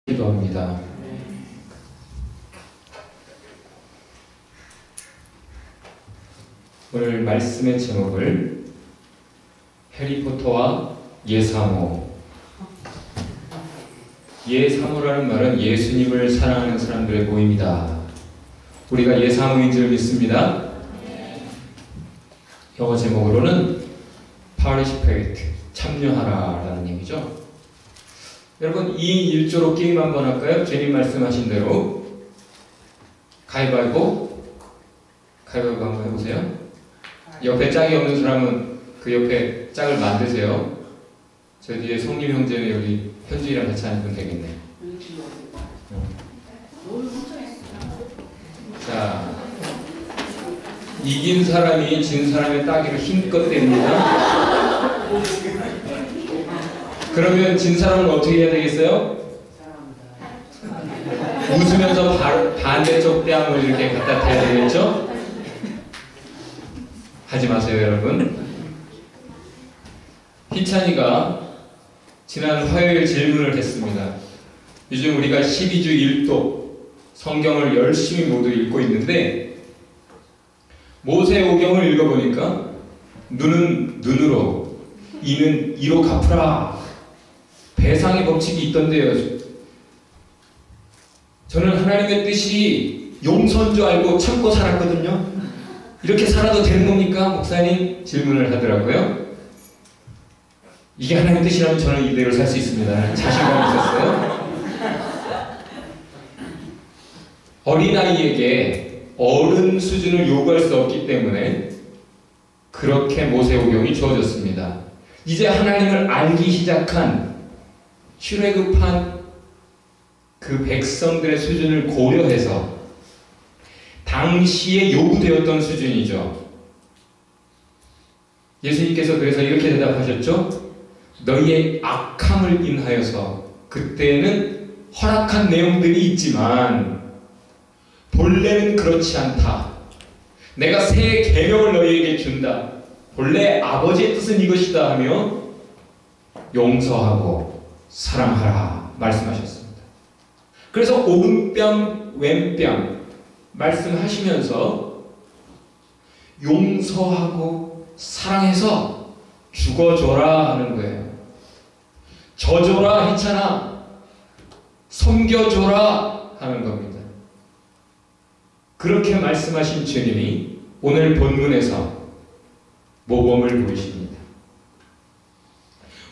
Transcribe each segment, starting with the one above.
기도합니다. 오늘 말씀의 제목을 해리포터와 예사모. 예사모라는 말은 예수님을 사랑하는 사람들의 모임이다. 우리가 예사모인 줄 믿습니다. 영어 제목으로는 participate, 참여하라 라는 얘기죠. 여러분 2인 1조로 게임 한번 할까요? 주님 말씀하신 대로 가위바위보 한번 해보세요. 옆에 짝이 없는 사람은 그 옆에 짝을 만드세요. 저 뒤에 성림 형제는 여기 현주이랑 같이 앉으면 되겠네. 자, 이긴 사람이 진 사람의 따기를 힘껏 댑니다. 그러면 진 사람은 어떻게 해야 되겠어요? 웃으면서 반대쪽 뺨을 이렇게 갖다 대야 되겠죠? 하지 마세요, 여러분. 희찬이가 지난 화요일 질문을 했습니다. 요즘 우리가 12주 1도 성경을 열심히 모두 읽고 있는데 모세오경을 읽어보니까 눈은 눈으로, 이는 이로 갚으라. 배상의 법칙이 있던데요. 저는 하나님의 뜻이 용서인 줄 알고 참고 살았거든요. 이렇게 살아도 되는 겁니까? 목사님 질문을 하더라고요. 이게 하나님의 뜻이라면 저는 이대로 살 수 있습니다. 자신감이 있었어요. 어린아이에게 어른 수준을 요구할 수 없기 때문에 그렇게 모세오경이 주어졌습니다. 이제 하나님을 알기 시작한 출애굽한 그 백성들의 수준을 고려해서 당시에 요구되었던 수준이죠. 예수님께서 그래서 이렇게 대답하셨죠. 너희의 악함을 인하여서 그때는 허락한 내용들이 있지만 본래는 그렇지 않다. 내가 새 계명을 너희에게 준다. 본래 아버지의 뜻은 이것이다 하며 용서하고 사랑하라 말씀하셨습니다. 그래서 오른뺨 왼뺨 말씀하시면서 용서하고 사랑해서 죽어줘라 하는 거예요. 져줘라 희찬아, 섬겨줘라 하는 겁니다. 그렇게 말씀하신 주님이 오늘 본문에서 모범을 보이십니다.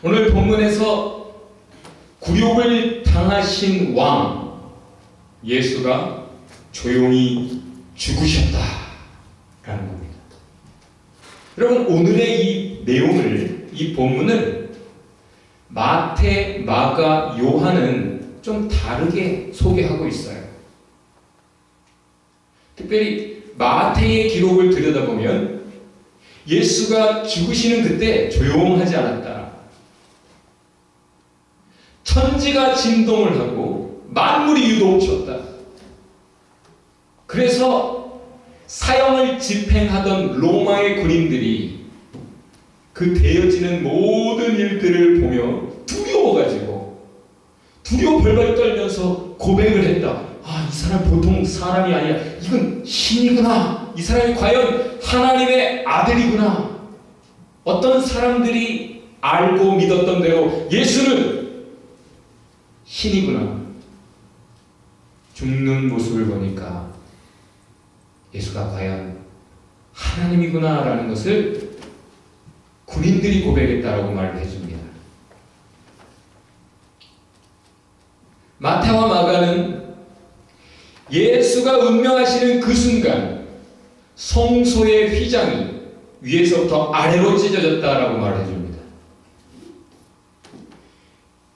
오늘 본문에서 굴욕을 당하신 왕 예수가 조용히 죽으셨다라는 겁니다. 여러분 오늘의 이 내용을, 이 본문을 마태, 마가, 요한은 좀 다르게 소개하고 있어요. 특별히 마태의 기록을 들여다보면 예수가 죽으시는 그때 조용하지 않았다. 천지가 진동을 하고 만물이 유동쳤다. 그래서 사형을 집행하던 로마의 군인들이 그 되어지는 모든 일들을 보며 두려워 벌벌 떨면서 고백을 했다. 이 사람 보통 사람이 아니야. 이건 신이구나. 이 사람이 과연 하나님의 아들이구나. 어떤 사람들이 알고 믿었던 대로 예수는 신이구나. 죽는 모습을 보니까 예수가 과연 하나님이구나 라는 것을 군인들이 고백했다라고 말을 해줍니다. 마태와 마가는 예수가 운명하시는 그 순간 성소의 휘장이 위에서부터 아래로 찢어졌다라고 말을 해줍니다.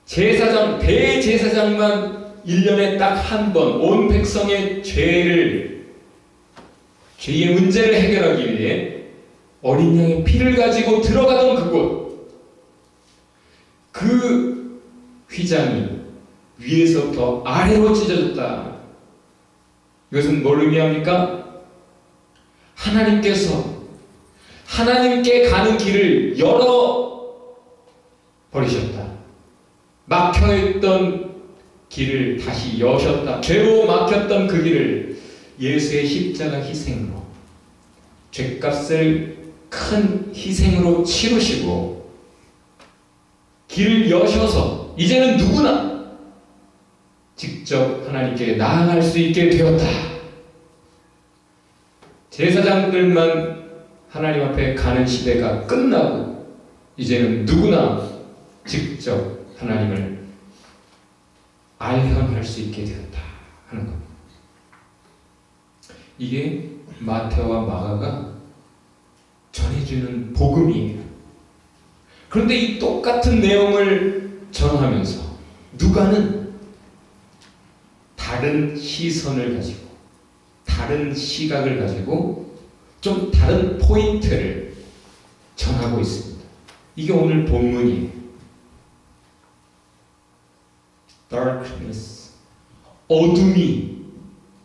제사장, 대제사장만 1년에 딱 한 번 온 백성의 죄의 문제를 해결하기 위해 어린 양의 피를 가지고 들어가던 그곳, 그 휘장이 위에서부터 아래로 찢어졌다. 이것은 뭘 의미합니까? 하나님께 가는 길을 열어 버리셨다. 막혀있던 길을 다시 여셨다. 죄로 막혔던 그 길을 예수의 십자가 희생으로, 죄값을 큰 희생으로 치르시고 길을 여셔서 이제는 누구나 직접 하나님께 나아갈 수 있게 되었다. 제사장들만 하나님 앞에 가는 시대가 끝나고 이제는 누구나 직접 하나님을 알현할 수 있게 되었다 하는 겁니다. 이게 마태와 마가가 전해주는 복음이에요. 그런데 이 똑같은 내용을 전하면서 누가는 다른 시선을 가지고, 다른 시각을 가지고 좀 다른 포인트를 전하고 있습니다. 이게 오늘 본문이에요. Darkness, 어둠이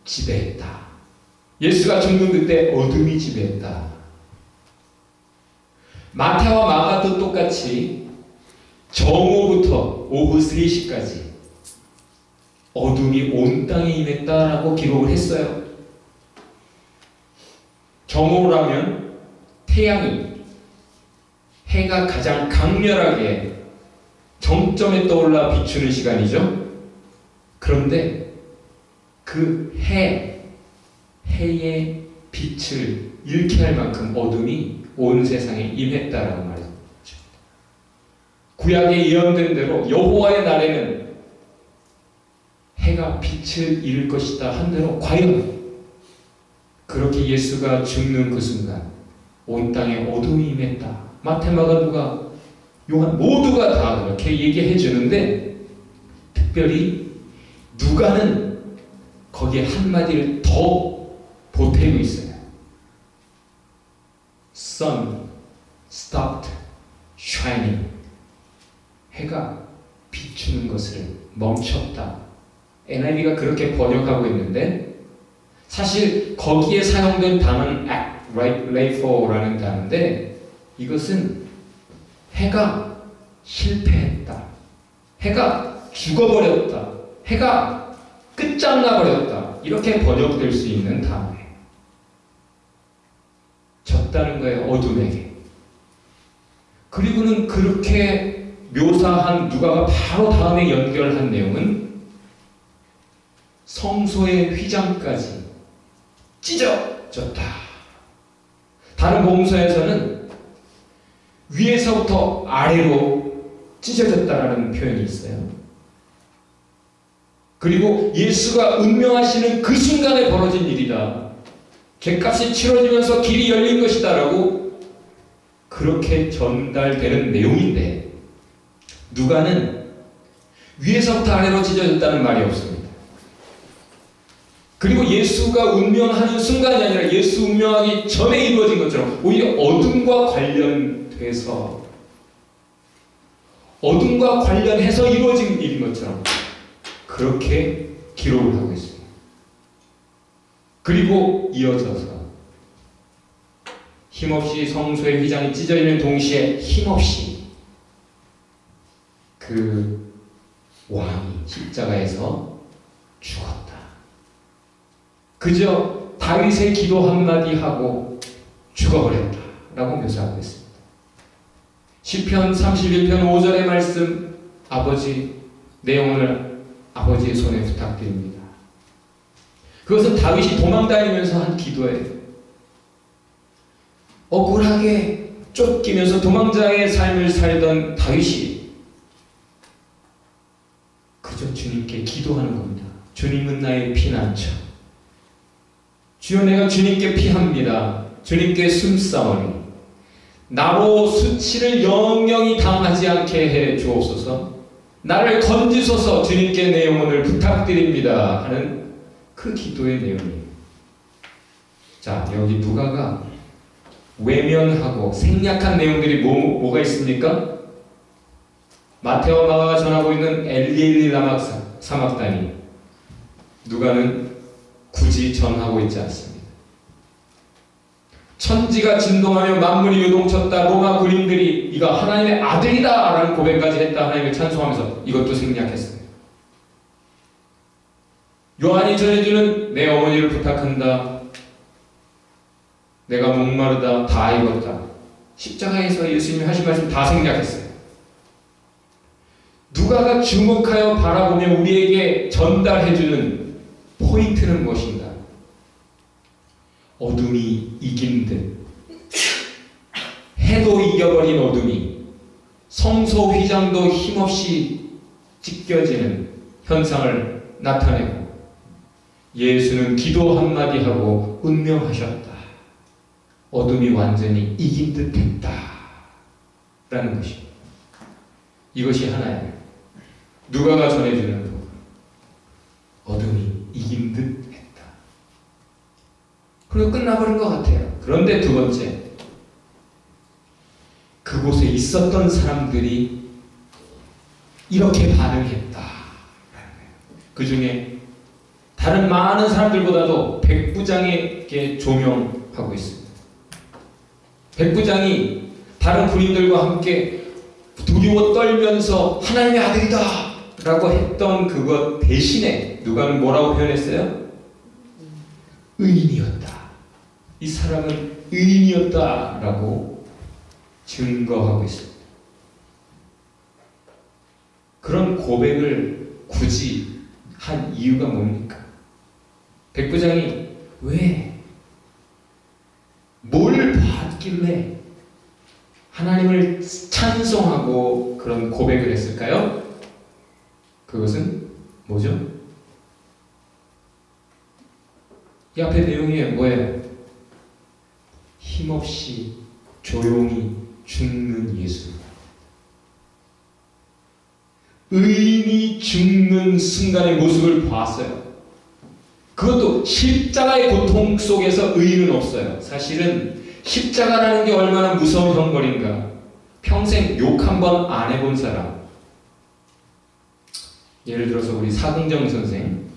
지배했다. 예수가 죽는 그때 어둠이 지배했다. 마태와 마가도 똑같이 정오부터 오후 3시까지 어둠이 온 땅에 임했다라고 기록을 했어요. 정오라면 태양이, 해가 가장 강렬하게 정점에 떠올라 비추는 시간이죠. 그런데 그 해의 빛을 잃게 할 만큼 어둠이 온 세상에 임했다라고 말했습니다. 구약에 예언된 대로 여호와의 날에는 해가 빛을 잃을 것이다 한 대로 과연 그렇게 예수가 죽는 그 순간 온 땅에 어둠이 임했다. 마태, 마가, 누가, 요한 모두가 다 그렇게 얘기해 주는데 특별히 누가는 거기에 한마디를 더 보태고 있어요. Sun stopped shining. 해가 비추는 것을 멈췄다. NIV가 그렇게 번역하고 있는데 사실 거기에 사용된 단어는 act, right, lay for라는 단어인데 이것은 해가 실패했다. 해가 죽어버렸다. 해가 끝장나버렸다. 이렇게 번역될 수 있는 단어예요. 졌다는 거예요. 어둠에게. 그리고는 그렇게 묘사한 누가가 바로 다음에 연결한 내용은 성소의 휘장까지 찢어졌다. 다른 복음서에서는 위에서부터 아래로 찢어졌다라는 표현이 있어요. 그리고 예수가 운명하시는 그 순간에 벌어진 일이다. 죄값이 치러지면서 길이 열린 것이다 라고 그렇게 전달되는 내용인데 누가는 위에서부터 아래로 찢어졌다는 말이 없습니다. 그리고 예수가 운명하는 순간이 아니라 예수 운명하기 전에 이루어진 것처럼 오히려 어둠과 관련돼서 어둠과 관련해서 이루어진 일인 것처럼 그렇게 기록을 하고 있습니다. 그리고 이어져서 힘없이 성소의 휘장이 찢어지는 동시에 힘없이 그 왕이 십자가에서 죽었다. 그저 다윗의 기도 한마디 하고 죽어버렸다 라고 묘사하고 있습니다. 시편 31편 5절의 말씀 아버지 내용을 아버지의 손에 부탁드립니다. 그것은 다윗이 도망다니면서 한 기도예요. 억울하게 쫓기면서 도망자의 삶을 살던 다윗이 그저 주님께 기도하는 겁니다. 주님은 나의 피난처. 주여 내가 주님께 피합니다. 주님께 숨싸오니 나로 수치를 영영이 당하지 않게 해 주옵소서. 나를 건지소서 주님께 내 영혼을 부탁드립니다 하는 그 기도의 내용이에요. 자, 여기 누가가 외면하고 생략한 내용들이 뭐가 있습니까? 마태와 마가가 전하고 있는 엘리엘리 라막 사막다니 누가는 굳이 전하고 있지 않습니다. 천지가 진동하며 만물이 요동쳤다. 로마 군인들이 이가 하나님의 아들이다 라는 고백까지 했다. 하나님을 찬송하면서 이것도 생략했어요. 요한이 전해주는 내 어머니를 부탁한다. 내가 목마르다. 다 익었다. 십자가에서 예수님이 하신 말씀 다 생략했어요. 누가가 주목하여 바라보며 우리에게 전달해주는 포인트는 무엇인가? 어둠이 이긴 듯, 해도 이겨버린 어둠이 성소 휘장도 힘없이 찢겨지는 현상을 나타내고 예수는 기도 한마디 하고 운명하셨다. 어둠이 완전히 이긴 듯 했다. 라는 것입니다. 이것이 하나예요. 누가가 전해주는 어둠이 이긴 듯 했다. 그리고 끝나버린 것 같아요. 그런데 두 번째, 그곳에 있었던 사람들이 이렇게 반응했다. 그 중에 다른 많은 사람들보다도 백부장에게 조명하고 있습니다. 백부장이 다른 군인들과 함께 두려워 떨면서 하나님의 아들이다 라고 했던 그것 대신에 누가는 뭐라고 표현했어요? 의인이었다. 이 사람은 의인이었다 라고 증거하고 있습니다. 그런 고백을 굳이 한 이유가 뭡니까? 백부장이 왜? 뭘 봤길래 하나님을 찬송하고 그런 고백을 했을까요? 그것은 뭐죠? 이 앞에 내용이 뭐예요? 힘없이 조용히 죽는 예수. 의인이 죽는 순간의 모습을 봤어요. 그것도 십자가의 고통 속에서 의인은 없어요. 사실은 십자가라는 게 얼마나 무서운 형벌인가. 평생 욕 한 번 안 해본 사람. 예를 들어서 우리 사궁정 선생.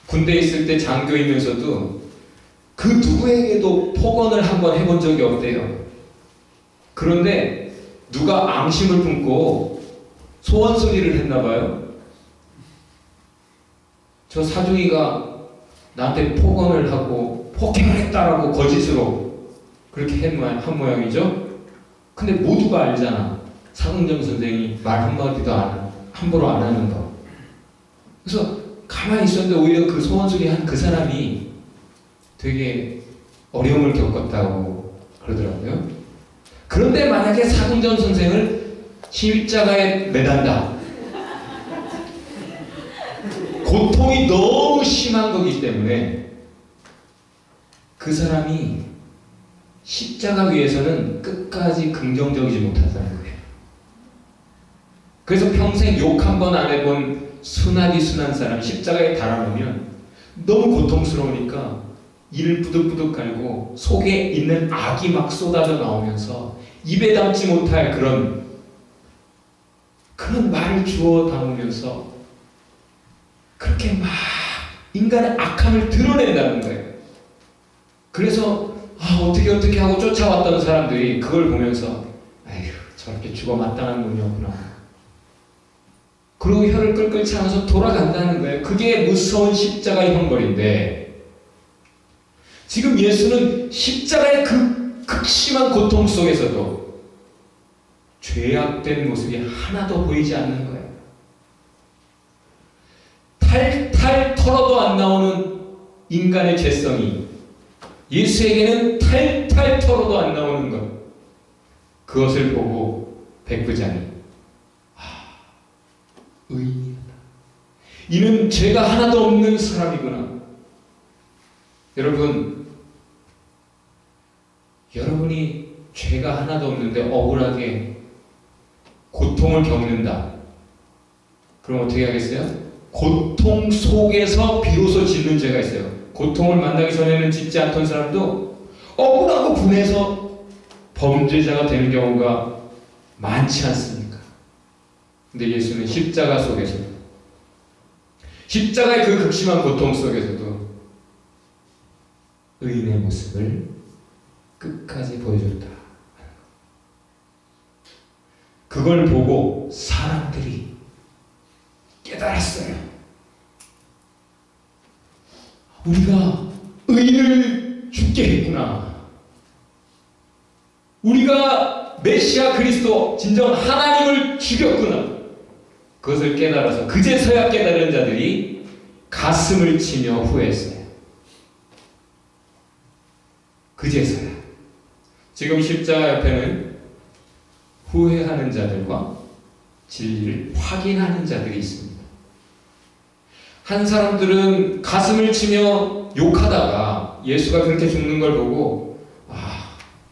군대에 있을 때 장교이면서도 그 누구에게도 폭언을 한 번 해본 적이 없대요. 그런데 누가 앙심을 품고 소원 소리를 했나봐요. 저 사중이가 나한테 폭언을 하고 폭행을 했다라고 거짓으로 그렇게 한 모양이죠. 근데 모두가 알잖아. 사궁정 선생이 말 한마디도 함부로 안 하는 거. 그래서 가만히 있었는데 오히려 그 소원소리 한 그 사람이 되게 어려움을 겪었다고 그러더라고요. 그런데 만약에 사궁정 선생을 십자가에 매단다. 고통이 너무 심한 거기 때문에 그 사람이 십자가 위에서는 끝까지 긍정적이지 못하다는 거예요. 그래서 평생 욕 한 번 안 해본 순하디 순한 사람이 십자가에 달아놓으면 너무 고통스러우니까 이를 부득부득 갈고 속에 있는 악이 막 쏟아져 나오면서 입에 담지 못할 그런 말을 주워 담으면서 그렇게 막 인간의 악함을 드러낸다는 거예요. 그래서 어떻게 하고 쫓아왔던 사람들이 그걸 보면서 아휴 저렇게 죽어 마땅한 놈이었구나. 그리고 혀를 끌끌 차면서 돌아간다는 거예요. 그게 무서운 십자가의 형벌인데 지금 예수는 십자가의 그 극심한 고통 속에서도 죄악된 모습이 하나도 보이지 않는 거예요. 탈탈 털어도 안 나오는 인간의 죄성이 예수에게는 탈탈 털어도 안 나오는 것. 그것을 보고 백부장이 의인이다. 이는 죄가 하나도 없는 사람이구나. 여러분이 죄가 하나도 없는데 억울하게 고통을 겪는다. 그럼 어떻게 하겠어요? 고통 속에서 비로소 짓는 죄가 있어요. 고통을 만나기 전에는 짓지 않던 사람도 억울하고 분해서 범죄자가 되는 경우가 많지 않습니까? 근데 예수는 십자가 속에서 십자가의 그 극심한 고통 속에서도 의인의 모습을 끝까지 보여줬다. 그걸 보고 사람들이 깨달았어요. 우리가 의인을 죽게 했구나. 우리가 메시아 그리스도 진정 하나님을 죽였구나. 그것을 깨달아서 그제서야 깨달은 자들이 가슴을 치며 후회했어요. 그제서야. 지금 십자가 옆에는 후회하는 자들과 진리를 확인하는 자들이 있습니다. 한 사람들은 가슴을 치며 욕하다가 예수가 그렇게 죽는 걸 보고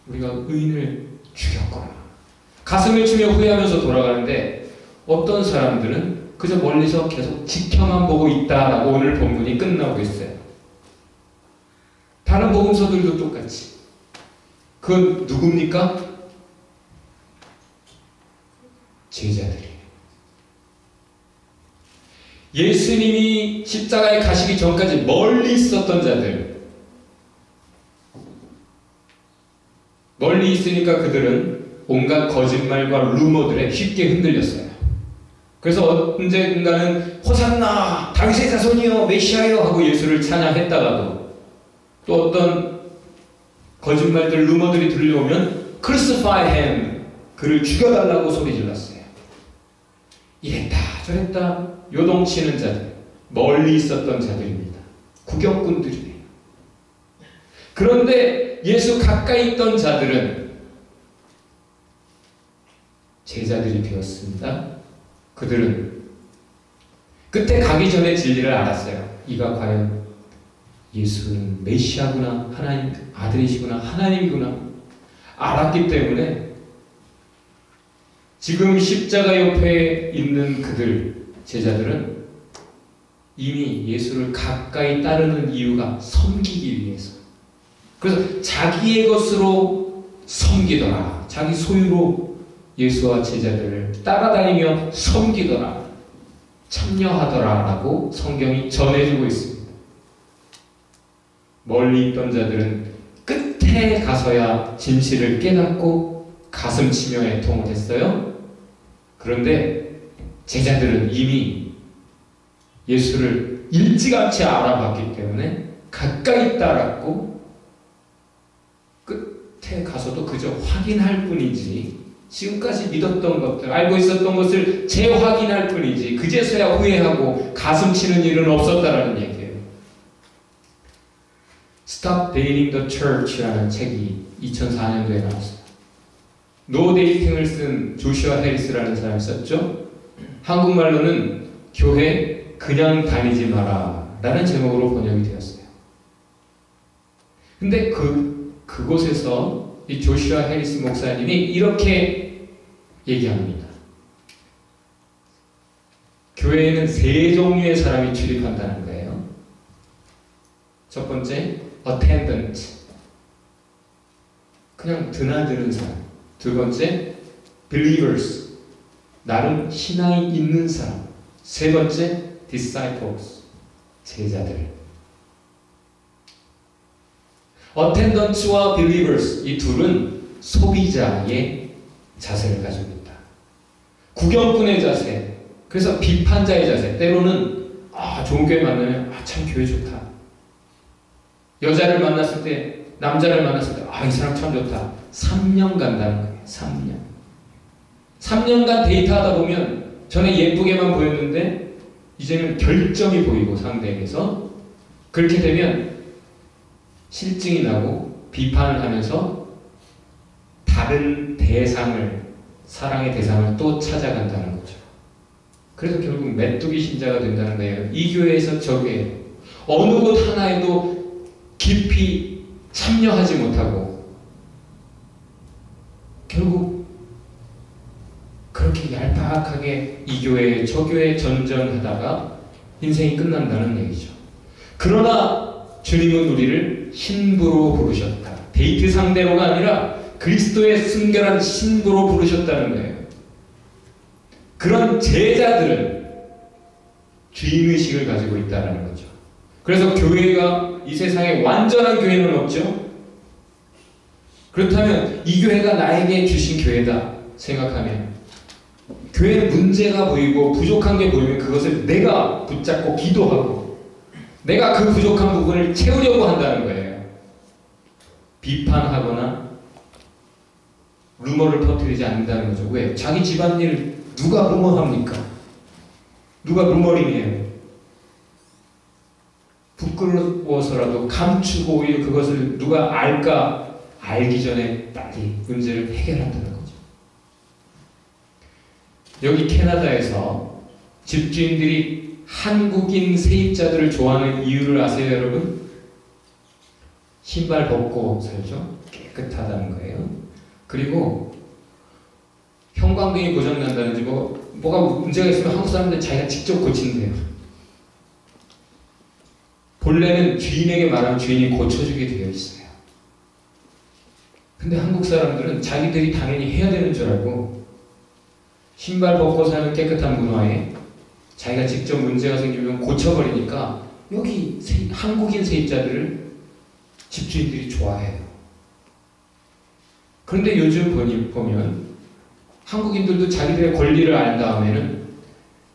우리가 의인을 죽였구나. 가슴을 치며 후회하면서 돌아가는데 어떤 사람들은 그저 멀리서 계속 지켜만 보고 있다라고 오늘 본문이 끝나고 있어요. 다른 복음서들도 똑같이. 그건 누굽니까? 제자들이에요. 예수님이 십자가에 가시기 전까지 멀리 있었던 자들. 멀리 있으니까 그들은 온갖 거짓말과 루머들에 쉽게 흔들렸어요. 그래서 언젠가는 호산나 다윗의 자손이여 메시아여 하고 예수를 찬양했다가도 또 어떤 거짓말들 루머들이 들려오면 crucify him, 그를 죽여달라고 소리질렀어요. 이랬다 저랬다 요동치는 자들, 멀리 있었던 자들입니다. 구경꾼들이에요. 그런데 예수 가까이 있던 자들은 제자들이 되었습니다. 그들은 그때 가기 전에 진리를 알았어요. 이가 과연 예수는 메시아구나, 하나님 아들이시구나, 하나님이구나 알았기 때문에 지금 십자가 옆에 있는 그들 제자들은 이미 예수를 가까이 따르는 이유가 섬기기 위해서. 그래서 자기의 것으로 섬기더라. 자기 소유로 예수와 제자들을 따라다니며 섬기더라. 참여하더라 라고 성경이 전해주고 있습니다. 멀리 있던 자들은 끝에 가서야 진실을 깨닫고 가슴 치며 애통을 했어요. 그런데 제자들은 이미 예수를 일찌감치 알아봤기 때문에 가까이 따랐고 끝에 가서도 그저 확인할 뿐이지 지금까지 믿었던 것들, 알고 있었던 것을 재확인할 뿐이지 그제서야 후회하고 가슴 치는 일은 없었다라는 얘기예요. Stop Dating the Church라는 책이 2004년도에 나왔어요. 노 데이팅을 쓴 조슈아 해리스라는 사람이 썼죠. 한국말로는 교회 그냥 다니지 마라 라는 제목으로 번역이 되었어요. 근데 그곳에서 이 조슈아 해리스 목사님이 이렇게 얘기합니다. 교회에는 세 종류의 사람이 출입한다는 거예요. 첫 번째, attendant. 그냥 드나드는 사람. 두 번째, believers. 나름 신앙이 있는 사람. 세 번째, disciples. 제자들. attendants와 believers, 이 둘은 소비자의 자세를 가지고 있다. 구경꾼의 자세, 그래서 비판자의 자세, 때로는 좋은 교회 만나면 참 교회 좋다. 여자를 만났을 때, 남자를 만났을 때 이 사람 참 좋다. 3년 간다는 거예요. 3년. 3년간 데이트하다 보면 전에 예쁘게만 보였는데 이제는 결점이 보이고 상대에게서 그렇게 되면 실증이 나고 비판을 하면서 다른 대상을, 사랑의 대상을 또 찾아간다는 거죠. 그래서 결국 메뚜기 신자가 된다는 거예요. 이 교회에서 저 교회 어느 곳 하나에도 깊이 참여하지 못하고 결국 그렇게 얄팍하게 이 교회 저 교회 전전하다가 인생이 끝난다는 얘기죠. 그러나 주님은 우리를 신부로 부르셨다. 데이트 상대로가 아니라 그리스도의 순결한 신부로 부르셨다는 거예요. 그런 제자들은 주인의식을 가지고 있다는 거죠. 그래서 교회가 이 세상에 완전한 교회는 없죠. 그렇다면 이 교회가 나에게 주신 교회다 생각하면 교회에 문제가 보이고 부족한 게 보이면 그것을 내가 붙잡고 기도하고 내가 그 부족한 부분을 채우려고 한다는 거예요. 비판하거나 루머를 퍼뜨리지 않는다는 거죠. 왜? 자기 집안일 누가 루머합니까? 누가 루머링이에요? 부끄러워서라도 감추고 오히려 그것을 누가 알까 알기 전에 빨리 문제를 해결한다는 거죠. 여기 캐나다에서 집주인들이 한국인 세입자들을 좋아하는 이유를 아세요, 여러분? 신발 벗고 살죠? 깨끗하다는 거예요. 그리고 형광등이 고장난다든지 뭐가 문제가 있으면 한국 사람들은 자기가 직접 고친대요. 본래는 주인에게 말하면 주인이 고쳐주게 되어 있어요. 근데 한국 사람들은 자기들이 당연히 해야 되는 줄 알고 신발 벗고 사는 깨끗한 문화에 자기가 직접 문제가 생기면 고쳐버리니까 여기 한국인 세입자들을 집주인들이 좋아해요. 그런데 요즘 보면 한국인들도 자기들의 권리를 안 다음에는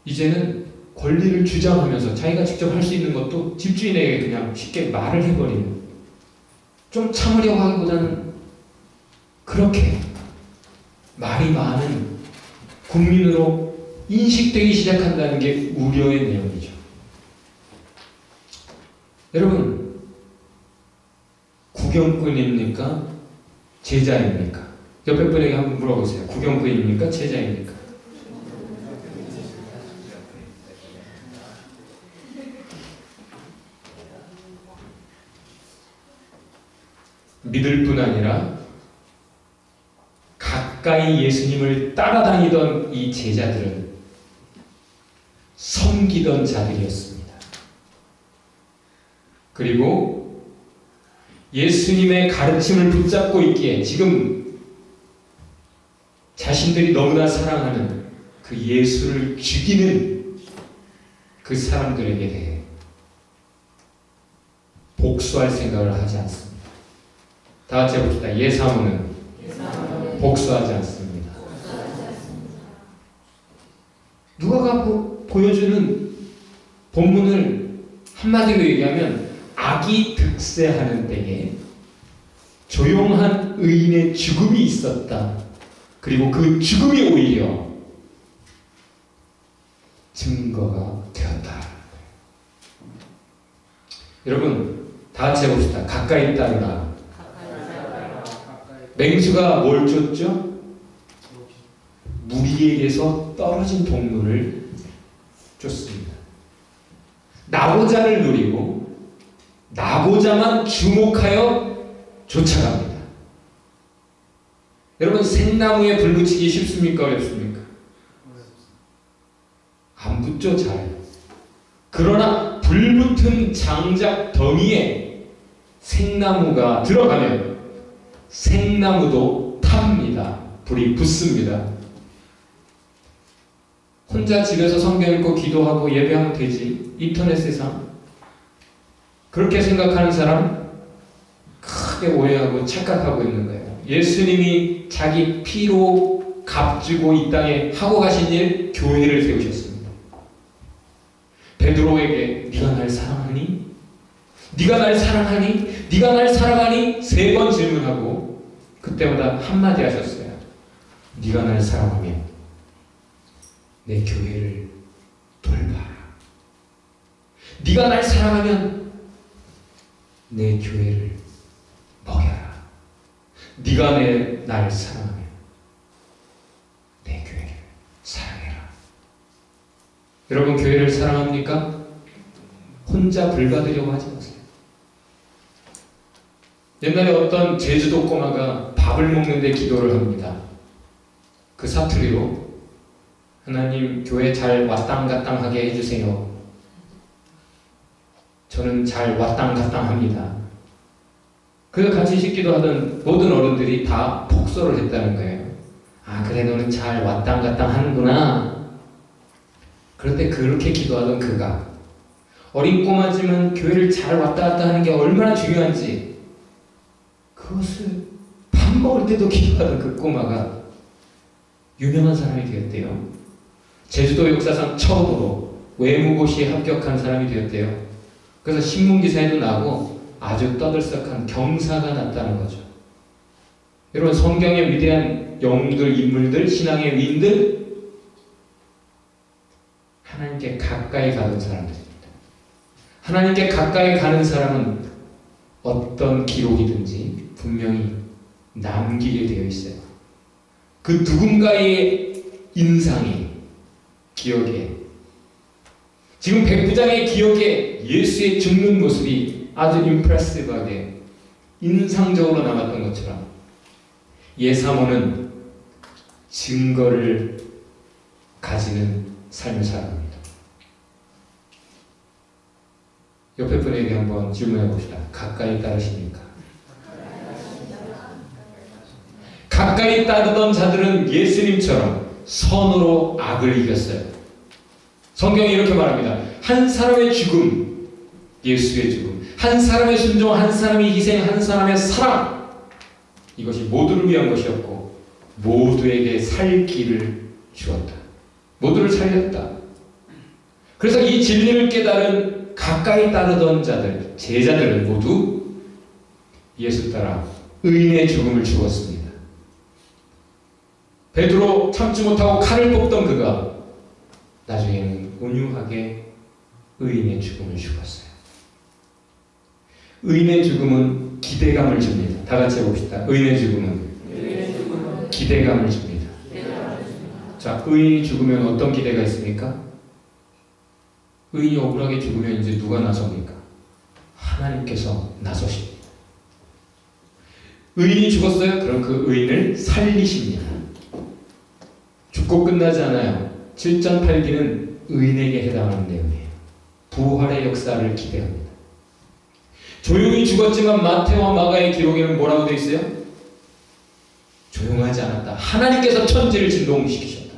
이제는 권리를 주장하면서 자기가 직접 할 수 있는 것도 집주인에게 그냥 쉽게 말을 해버리는, 좀 참으려고 하기보다는 그렇게 말이 많은 국민으로 인식되기 시작한다는 게 우려의 내용이죠. 여러분, 구경꾼입니까? 제자입니까? 옆에 분에게 한번 물어보세요. 구경꾼입니까? 제자입니까? 믿을 뿐 아니라 가까이 예수님을 따라다니던 이 제자들은 섬기던 자들이었습니다. 그리고 예수님의 가르침을 붙잡고 있기에 지금 자신들이 너무나 사랑하는 그 예수를 죽이는 그 사람들에게 대해 복수할 생각을 하지 않습니다. 다 같이 해봅시다. 예사모는 복수하지 않습니다. 누가가 보여주는 본문을 한마디로 얘기하면 악이 득세하는 때에 조용한 의인의 죽음이 있었다. 그리고 그 죽음이 오히려 증거가 되었다. 여러분, 다 같이 해봅시다. 가까이 따르라. 맹수가 뭘 쫓죠? 무리에게서 떨어진 동물을 쫓습니다. 나고자를 노리고 나고자만 주목하여 쫓아갑니다. 여러분, 생나무에 불 붙이기 쉽습니까? 어렵습니까? 안 붙죠, 잘. 그러나 불 붙은 장작 덩이에 생나무가 들어가면 생나무도 탑니다. 불이 붙습니다. 혼자 집에서 성경 읽고 기도하고 예배하면 되지. 인터넷 세상. 그렇게 생각하는 사람 크게 오해하고 착각하고 있는 거예요. 예수님이 자기 피로 값주고 이 땅에 하고 가신 일, 교회를 세우셨습니다. 베드로에게 네가 날 사랑하니? 네가 날 사랑하니? 네가 날 사랑하니? 3번 질문하고 그때마다 한마디 하셨어요. 네가 날 사랑하면 내 교회를 돌봐라. 네가 날 사랑하면 내 교회를 먹여라. 네가 날 사랑하면 내 교회를 사랑해라. 여러분, 교회를 사랑합니까? 혼자 불 받으려고 하지 마세요. 옛날에 어떤 제주도 꼬마가 밥을 먹는데 기도를 합니다. 그 사투리로 하나님, 교회 잘 왔당갔당하게 해주세요. 저는 잘 왔당갔당합니다. 그래서 같이 식기도 하던 모든 어른들이 다 폭소를 했다는 거예요. 아, 그래, 너는 잘 왔당갔당 하는구나. 그런데 그렇게 기도하던 그가 어린 꼬마지만 교회를 잘 왔다 갔다 하는 게 얼마나 중요한지 그것을 밥 먹을 때도 기도하던 그 꼬마가 유명한 사람이 되었대요. 제주도 역사상 처음으로 외무고시에 합격한 사람이 되었대요. 그래서 신문기사에도 나고 아주 떠들썩한 경사가 났다는 거죠. 여러분, 성경의 위대한 영웅들, 인물들, 신앙의 위인들, 하나님께 가까이 가던 사람들입니다. 하나님께 가까이 가는 사람은 어떤 기록이든지 분명히 남기게 되어 있어요. 그 누군가의 인상이, 기억에, 지금 백부장의 기억에 예수의 죽는 모습이 아주 임프레시브하게 인상적으로 남았던 것처럼 예사모는 증거를 가지는 삶을 살아갑니다. 옆에 분에게 한번 질문해 봅시다. 가까이 따르십니까? 가까이 따르던 자들은 예수님처럼 선으로 악을 이겼어요. 성경이 이렇게 말합니다. 한 사람의 죽음, 예수의 죽음, 한 사람의 순종, 한 사람의 희생, 한 사람의 사랑, 이것이 모두를 위한 것이었고 모두에게 살 길을 주었다. 모두를 살렸다. 그래서 이 진리를 깨달은 가까이 따르던 자들, 제자들은 모두 예수 따라 의인의 죽음을 죽었습니다. 베드로 참지 못하고 칼을 뽑던 그가 나중에는 온유하게 의인의 죽음을 죽었어요. 의인의 죽음은 기대감을 줍니다. 다 같이 해봅시다. 의인의 죽음은 기대감을 줍니다. 자, 의인이 죽으면 어떤 기대가 있습니까? 의인이 억울하게 죽으면 이제 누가 나섭니까? 하나님께서 나서십니다. 의인이 죽었어요? 그럼 그 의인을 살리십니다. 죽고 끝나지 않아요. 7장 8기는 의인에게 해당하는 내용이에요. 부활의 역사를 기대합니다. 조용히 죽었지만 마태와 마가의 기록에는 뭐라고 되어 있어요? 조용하지 않았다. 하나님께서 천지를 진동시키셨다.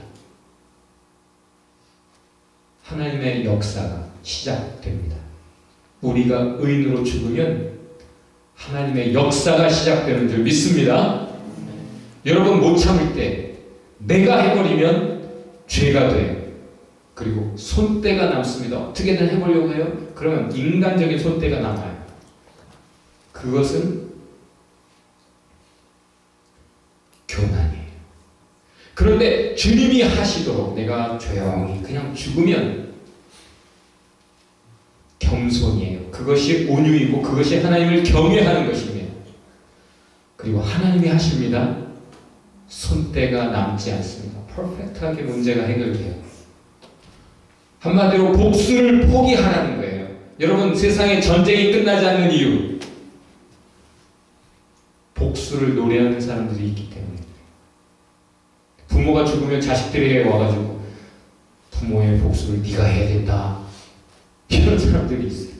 하나님의 역사가 시작됩니다. 우리가 의인으로 죽으면 하나님의 역사가 시작되는 줄 믿습니다. 여러분, 못 참을 때 내가 해버리면 죄가 돼요. 그리고 손때가 남습니다. 어떻게든 해보려고 해요. 그러면 인간적인 손때가 남아요. 그것은 교만이에요. 그런데 주님이 하시도록 내가 조용히 그냥 죽으면 겸손이에요. 그것이 온유이고 그것이 하나님을 경외하는 것입니다. 그리고 하나님이 하십니다. 손때가 남지 않습니다. 퍼펙트하게 문제가 해결돼요. 한마디로 복수를 포기하라는 거예요. 여러분, 세상에 전쟁이 끝나지 않는 이유, 복수를 노래하는 사람들이 있기 때문에. 부모가 죽으면 자식들에게 와가지고 부모의 복수를 네가 해야 된다, 이런 사람들이 있어요.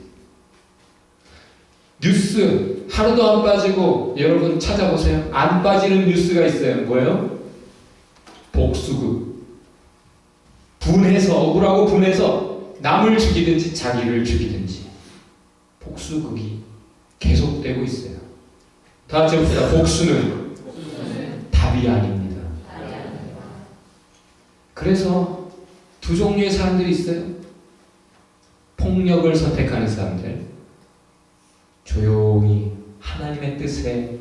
뉴스 하루도 안 빠지고 여러분 찾아보세요. 안 빠지는 뉴스가 있어요. 뭐예요? 복수극. 분해서, 억울하고 분해서 남을 죽이든지 자기를 죽이든지 복수극이 계속되고 있어요. 다 같이 봅시다. 복수는 답이 아닙니다. 그래서 두 종류의 사람들이 있어요. 폭력을 선택하는 사람들, 조용히 하나님의 뜻에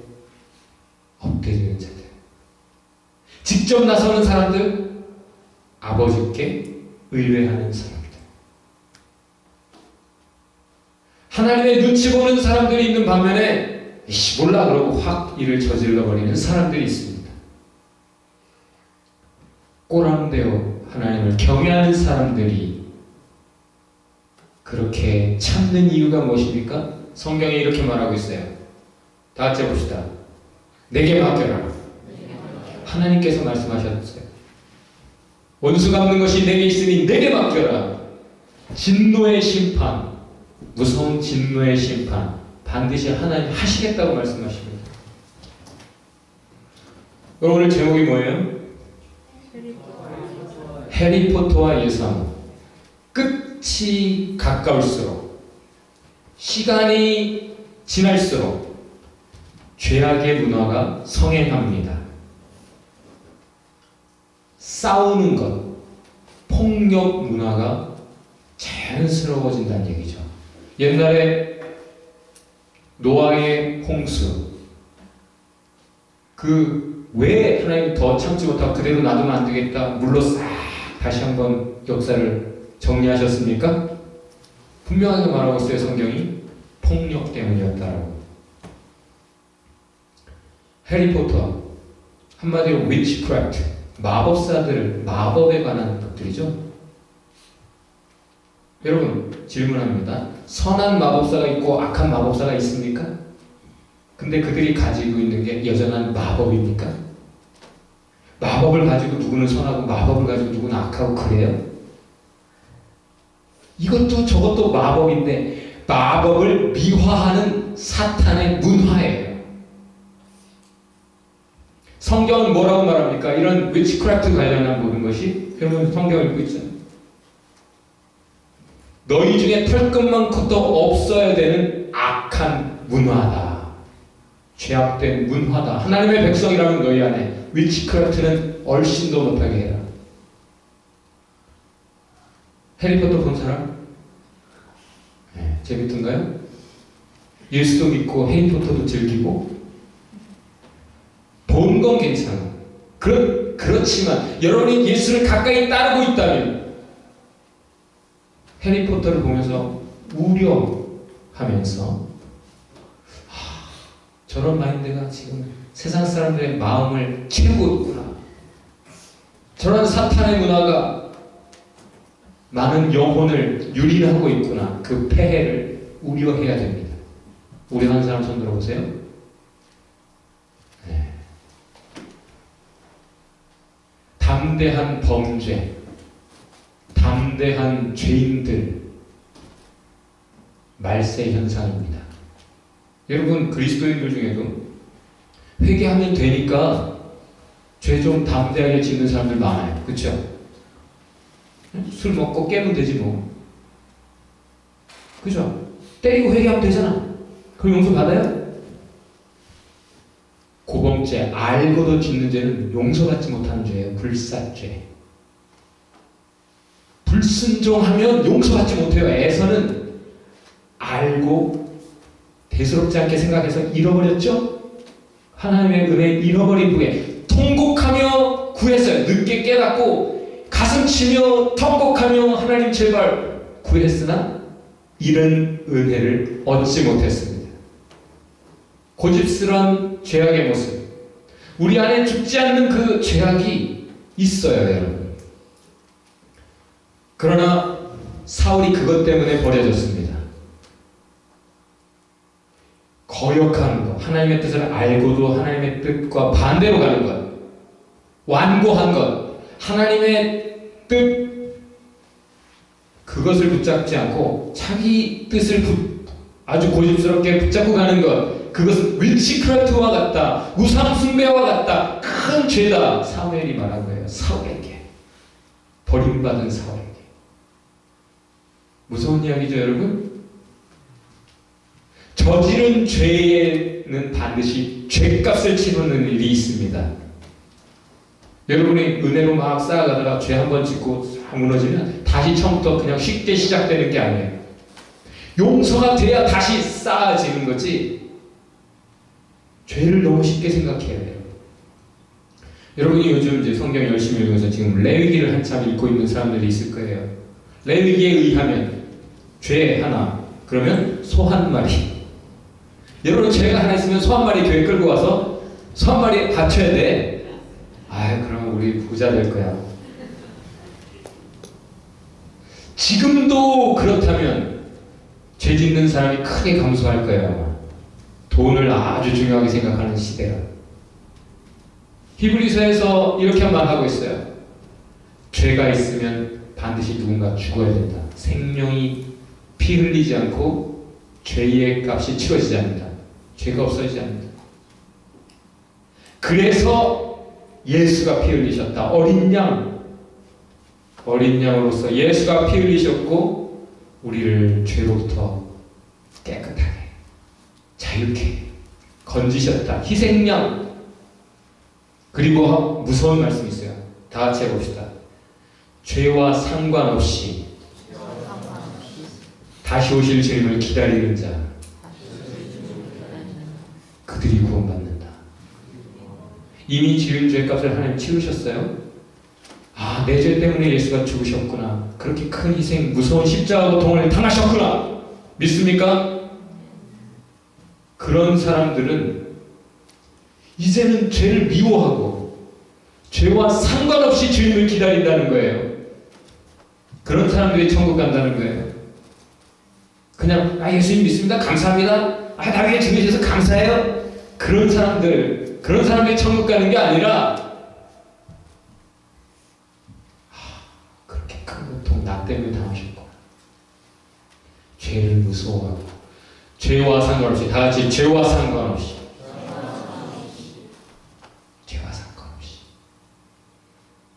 엎드리는 자들, 직접 나서는 사람들, 아버지께 의뢰하는 사람들, 하나님의 눈치 보는 사람들이 있는 반면에 몰라 그러고 확 일을 저질러 버리는 사람들이 있습니다. 꼬랑대어 하나님을 경외하는 사람들이 그렇게 참는 이유가 무엇입니까? 성경에 이렇게 말하고 있어요. 다 같이 해봅시다. 내게 맡겨라. 하나님께서 말씀하셨어요. 원수 갚는 것이 내게 있으니 내게 맡겨라. 진노의 심판, 무서운 진노의 심판 반드시 하나님 하시겠다고 말씀하십니다. 오늘 제목이 뭐예요? 해리포터와 예사모. 끝이 가까울수록, 시간이 지날수록 죄악의 문화가 성행합니다. 싸우는 것, 폭력 문화가 자연스러워진다는 얘기죠. 옛날에 노아의 홍수, 왜 하나님 더 참지 못하고 그대로 놔두면 안 되겠다, 물로 싹 다시 한번 역사를 정리하셨습니까? 분명하게 말하고 있어요, 성경이. 폭력 때문이었다라고. 해리포터, 한마디로 위치크래프트, 마법사들, 마법에 관한 것들이죠. 여러분, 질문합니다. 선한 마법사가 있고 악한 마법사가 있습니까? 근데 그들이 가지고 있는 게 여전한 마법입니까? 마법을 가지고 누구는 선하고 마법을 가지고 누구는 악하고 그래요? 이것도 저것도 마법인데 마법을 미화하는 사탄의 문화예요. 성경은 뭐라고 말합니까? 이런 위치크래프트 관련한 모든 것이, 여러분 성경을 읽고 있잖아요. 너희 중에 털끝만큼도 없어야 되는 악한 문화다. 죄악된 문화다. 하나님의 백성이라면 너희 안에 위치크래프트는 얼씬 더 못하게 해라. 해리포터 본 사람? 네, 재밌던가요? 예수도 믿고 해리포터도 즐기고 본 건 괜찮아. 그렇지만 여러분이 예수를 가까이 따르고 있다면 해리포터를 보면서 우려하면서 저런 마인드가 지금 세상 사람들의 마음을 채우고 있구나. 저런 사탄의 문화가 많은 영혼을 유린하고 있구나. 그 폐해를 우려해야 됩니다. 우려하는 사람 손 들어보세요. 네. 담대한 범죄, 담대한 죄인들, 말세 현상입니다. 여러분, 그리스도인들 중에도 회개하면 되니까 죄 좀 담대하게 짓는 사람들 많아요. 그렇죠? 술 먹고 깨면 되지 뭐. 그죠? 때리고 회개하면 되잖아. 그럼 용서 받아요? 고범죄, 알고도 짓는 죄는 용서받지 못하는 죄예요. 불사죄. 불순종하면 용서받지 못해요. 에서는 알고 대수롭지 않게 생각해서 잃어버렸죠? 하나님의 은혜 잃어버린 후에 통곡하며 구했어요. 늦게 깨닫고 가슴 치며 통곡하며 하나님 제발 구했으나 이런 은혜를 얻지 못했습니다. 고집스러운 죄악의 모습. 우리 안에 죽지 않는 그 죄악이 있어요, 여러분. 그러나 사울이 그것 때문에 버려졌습니다. 거역하는 것, 하나님의 뜻을 알고도 하나님의 뜻과 반대로 가는 것, 완고한 것, 하나님의 뜻, 그것을 붙잡지 않고 자기 뜻을 아주 고집스럽게 붙잡고 가는 것, 그것은 위치크래프트와 같다, 우상 숭배와 같다, 큰 죄다. 사무엘이 말한 거예요. 사울에게, 버림받은 사울에게. 무서운 이야기죠, 여러분? 저지른 죄에는 반드시 죄값을 치르는 일이 있습니다. 여러분이 은혜로 막 쌓아가다가 죄 한 번 짓고 무너지면 다시 처음부터 그냥 쉽게 시작되는 게 아니에요. 용서가 돼야 다시 쌓아지는 거지. 죄를 너무 쉽게 생각해야 돼요. 여러분이 요즘 이제 성경 열심히 읽으면서 지금 레위기를 한참 읽고 있는 사람들이 있을 거예요. 레위기에 의하면 죄 하나, 그러면 소 한 마리. 여러분, 죄가 하나 있으면 소 한 마리 교회 끌고 와서 소 한 마리 바쳐야 돼. 그럼 우리 부자 될 거야. 지금도 그렇다면 죄 짓는 사람이 크게 감소할 거예요. 돈을 아주 중요하게 생각하는 시대라. 히브리서에서 이렇게 말하고 있어요. 죄가 있으면 반드시 누군가 죽어야 된다. 생명이 피 흘리지 않고 죄의 값이 치러지지 않는다. 죄가 없어지지 않는다. 그래서 예수가 피 흘리셨다. 어린 양으로서 예수가 피 흘리셨고 우리를 죄로부터 깨끗하게 자유케 건지셨다. 희생양. 그리고 무서운 말씀이 있어요. 다 같이 해봅시다. 죄와 상관없이 다시 오실 주님을 기다리는 자, 그들이 구원받는다. 이미 지은 죄값을 하나님 치우셨어요? 아, 내 죄 때문에 예수가 죽으셨구나. 그렇게 큰 희생, 무서운 십자가 고통을 당하셨구나. 믿습니까? 그런 사람들은 이제는 죄를 미워하고 죄와 상관없이 주님을 기다린다는 거예요. 그런 사람들이 천국 간다는 거예요. 그냥 예수님 믿습니다. 감사합니다. 나 위해 죽으셔서 감사해요. 그런 사람들이 천국 가는 게 아니라 그렇게 큰 고통 나 때문에 당하셨구나. 죄를 무서워하고 죄와 상관없이, 다 같이 죄와 상관없이, 죄와 상관없이,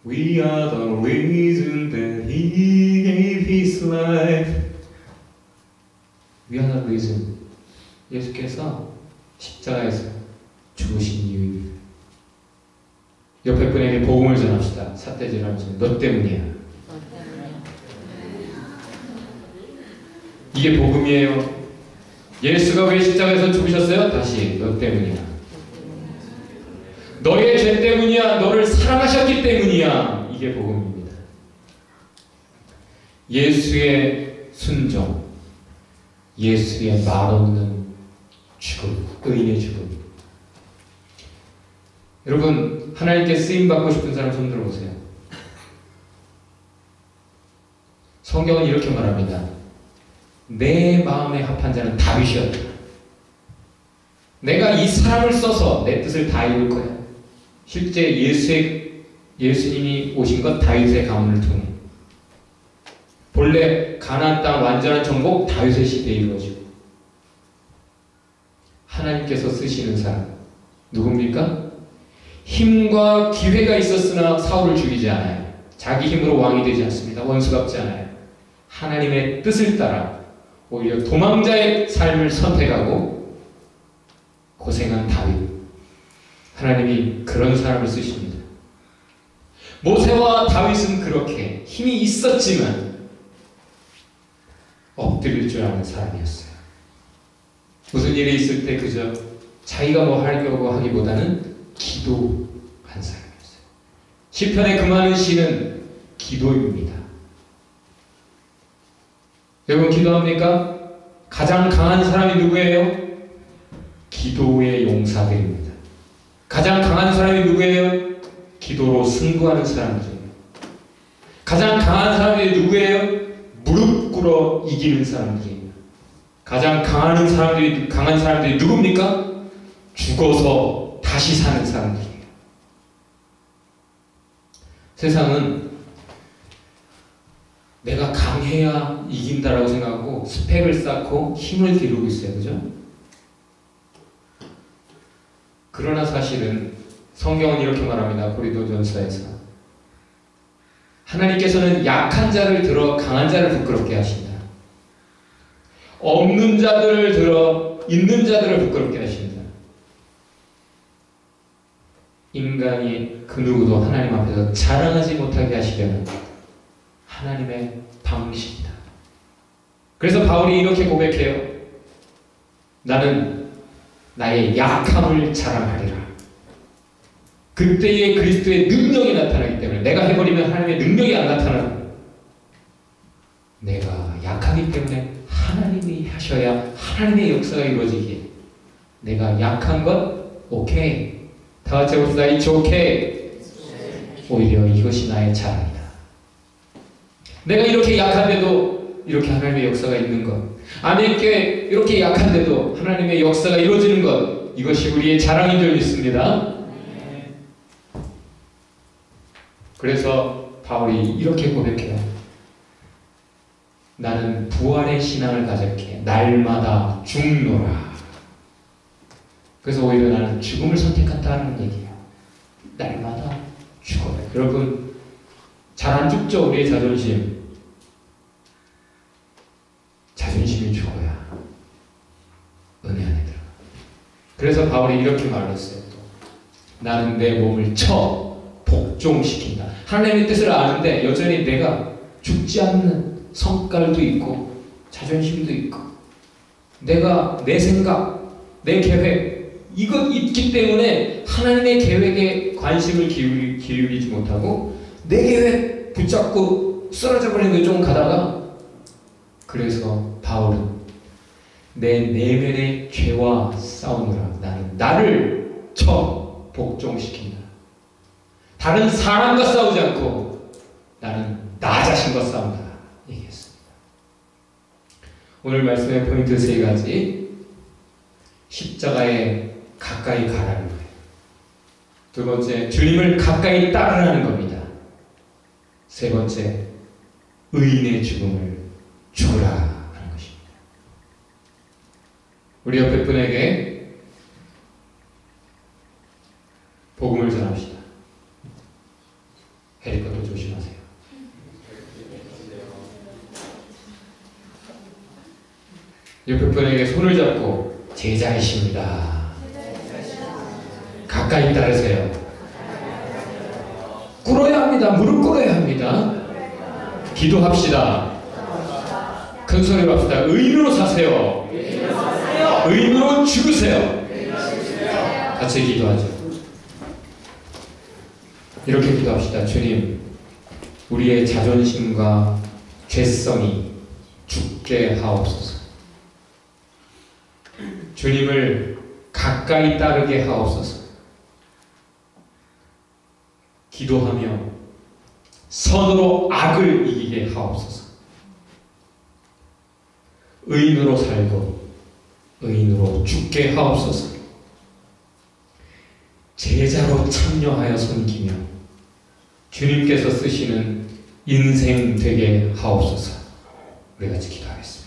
We are the reason that He gave His life. We are the reason. 예수께서 십자가에서 죽으신 이유입니다. 옆에 분에게 복음을 전합시다. 삿대질하면서 너 때문이야. 이게 복음이에요. 예수가 왜 십자가에서 죽으셨어요? 다시 너 때문이야. 너의 죄 때문이야. 너를 사랑하셨기 때문이야. 이게 복음입니다. 예수의 순종, 예수의 말없는 죽음, 의인의 죽음. 여러분, 하나님께 쓰임받고 싶은 사람 손 들어보세요. 성경은 이렇게 말합니다. 내 마음에 합한 자는 다윗이었다. 내가 이 사람을 써서 내 뜻을 다 이룰 거야. 실제 예수님이 오신 것 다윗의 가문을 통해. 본래 가나안 땅 완전한 정복 다윗의 시대에 이루어지고, 하나님께서 쓰시는 사람 누굽니까? 힘과 기회가 있었으나 사울을 죽이지 않아요. 자기 힘으로 왕이 되지 않습니다. 원수갑지 않아요. 하나님의 뜻을 따라 오히려 도망자의 삶을 선택하고 고생한 다윗. 하나님이 그런 사람을 쓰십니다. 모세와 다윗은 그렇게 힘이 있었지만 엎드릴 줄 아는 사람이었어요. 무슨 일이 있을 때 그저 자기가 뭐 하려고 하기보다는 기도한 사람이었어요. 시편의 그 많은 시는 기도입니다. 여러분 기도합니까? 가장 강한 사람이 누구예요? 기도의 용사들입니다. 가장 강한 사람이 누구예요? 기도로 승부하는 사람들이에요. 가장 강한 사람들이 누구예요? 무릎 꿇어 이기는 사람들이에요. 가장 강한 사람들이 누굽니까? 죽어서 다시 사는 사람들이에요. 세상은 내가 강해야 이긴다라고 생각하고 스펙을 쌓고 힘을 기르고 있어요. 그죠? 그러나 사실은 성경은 이렇게 말합니다. 고린도전서에서 하나님께서는 약한 자를 들어 강한 자를 부끄럽게 하신다. 없는 자들을 들어 있는 자들을 부끄럽게 하신다. 인간이 그 누구도 하나님 앞에서 자랑하지 못하게 하시려는 하나님의 방식이다. 그래서 바울이 이렇게 고백해요. 나는 나의 약함을 자랑하리라. 그때의 그리스도의 능력이 나타나기 때문에 내가 해버리면 하나님의 능력이 안 나타나는, 내가 약하기 때문에 하나님이 하셔야 하나님의 역사가 이루어지기에 내가 약한 것 오케이. 다 같이 해봅시다. It's okay. 오히려 이것이 나의 자랑이다. 내가 이렇게 약한데도 이렇게 하나님의 역사가 있는 것, 아내께 이렇게 약한데도 하나님의 역사가 이루어지는 것, 이것이 우리의 자랑인 줄 믿습니다. 그래서 바울이 이렇게 고백해요. 나는 부활의 신앙을 가졌기에 날마다 죽노라. 그래서 오히려 나는 죽음을 선택한다는 얘기예요. 날마다 죽어요. 여러분 잘 안 죽죠? 우리의 자존심. 자존심이 죽어야 은혜 안에 들어가. 그래서 바울이 이렇게 말했어요. 나는 내 몸을 복종시킨다. 하나님의 뜻을 아는데 여전히 내가 죽지 않는 성깔도 있고 자존심도 있고 내 생각, 내 계획 이것 있기 때문에 하나님의 계획에 관심을 기울이지 못하고 내 계획 붙잡고 쓰러져 버리는 데 좀 가다가 그래서 바울은 내 내면의 죄와 싸우느라 나를 복종시킨다. 다른 사람과 싸우지 않고 나는 나 자신과 싸운다 얘기했습니다. 오늘 말씀의 포인트 3가지. 십자가에 가까이 가라는 거예요. 2번째, 주님을 가까이 따르라는 겁니다. 3번째, 의인의 죽음을 죽으라 하는 것입니다. 우리 옆에 분에게 복음을 전합시다. 해리포터 조심하세요. 옆에 분에게 손을 잡고 제자이십니다. 가까이 따르세요. 꿇어야 합니다. 무릎 꿇어야 합니다. 기도합시다. 큰 소리로 합시다. 의인으로 사세요. 의인으로 죽으세요. 같이 기도하죠. 이렇게 기도합시다. 주님, 우리의 자존심과 죄성이 죽게 하옵소서. 주님을 가까이 따르게 하옵소서. 기도하며 선으로 악을 이기게 하옵소서. 의인으로 살고 의인으로 죽게 하옵소서. 제자로 참여하여 섬기며 주님께서 쓰시는 인생 되게 하옵소서. 우리 같이 기도하겠습니다.